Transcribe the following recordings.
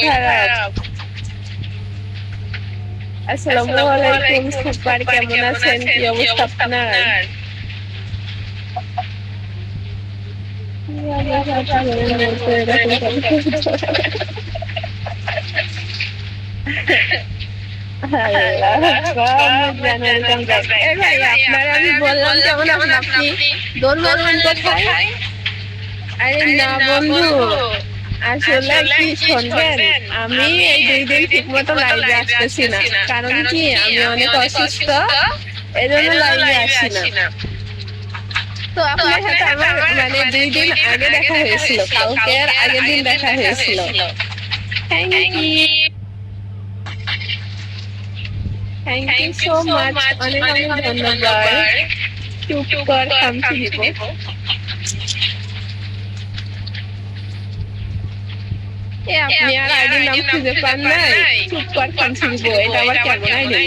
খারাপ। আসসালামু আলাইকুম সুপার, কেমন আছেন? কি অবস্থা আপনার? আপনার আমি বললাম কেমন আছেন, আপনি দৌড় মারবেন কোথায়? আরে না বন্ধু, আসলে কি শুনবেন, আমি এই 2 দিন ঠিক মতো লাইভে আসতেছি না। কারণ কি, আমি অনেক অসুস্থ, এই জন্য লাইভে আসি না। তো আপনার সাথে আমার মানে 2 দিন আগে দেখা হয়েছিল, কালকের আগের দিন দেখা হয়েছিল। Thank you, thank you so much, অনেক অনেক ধন্যবাদ। চুপ কর, খামচি দিব। আপনি আর আইডির নাম খুঁজে পান নাই? চুপ কর, খামচি দিব। এটা আবার কেমন আইডি?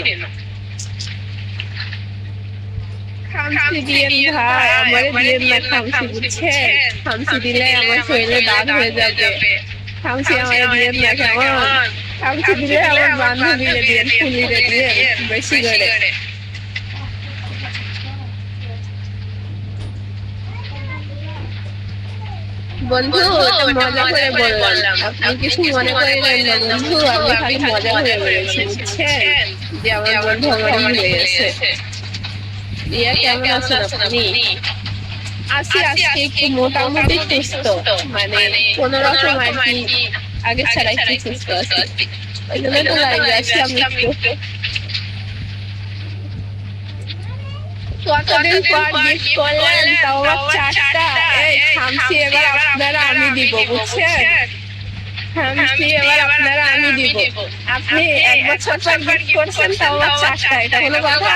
খামচি দিয়েন ভাই, আমারে দিয়েন না খামচি, বুঝছেন? খামচি দিলে আমার শরীরে দাগ হয়ে যাবে। খামচি আমারে দিয়েন না, কেমন? খামচি দিলে আমার বান্ধবীরে দিয়েন, ফুলিরে দিয়েন বেশি করে। বন্ধু, মজা করে বললাম, আপনি কিছু মনে করিলেন না বন্ধু। আমি খালি মজা করে বলেছি, বুঝছেন, যে আমার বন্ধু আমার ভুলে গেছে। ইয়া, কেমন আছেন আপনি? আছি আজকে একটু মোটামুটি সুস্থ, মানে কোন রকম আর কি, আগে ছাড়া একটু সুস্থ আছি। ওই জন্য তো লাইভে আসলাম একটু। কতদিন পর গিফট করলেন, তাও আবার 4টা। এই খামচি এবার আপনারা আমি দিব, বুঝছেন? খামচি এবার আপনারা আমি দিব। আপনি 1 বছর পর গিফট করছেন, তাও আবার 4টা, এটা কোনো কথা?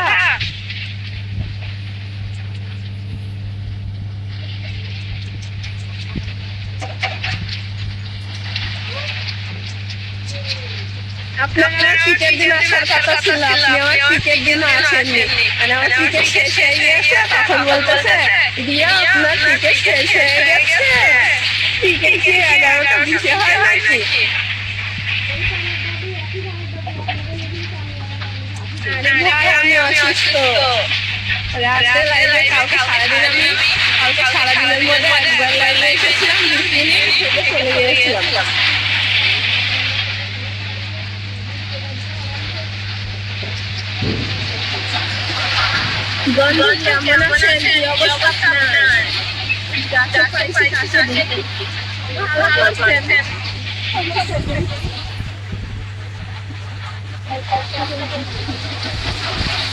আপনার শীতের দিন আসার কথা ছিল, আপনি আমার শীতের দিনও আসেননি। মানে আমার ক্রিকেট শেষ হয়ে গেছে, তখন বলতেছে দিয়া আপনার ক্রিকেট শেষ হয়ে গেছে। ক্রিকেট কি 11টা 20 হয় নাকি? আরে ভাই, আমি অসুস্থ। রাতে লাইভে কালকে সারাদিনের মধ্যে একবার লাইভে এসেছিলাম, 20 মিনিট থেকে চলে গিয়েছিলাম। বন্ধু, কেমন আছেন? কি অবস্থা আপনার? যাকে পাইছি তাকে দিচ্ছি। ভালো আছেন?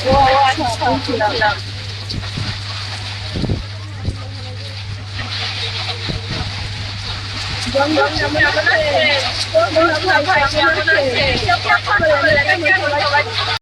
ও আচ্ছা, বুঝলাম। বন্ধু, কেমন আছেন? ভাই কেমন আছেন?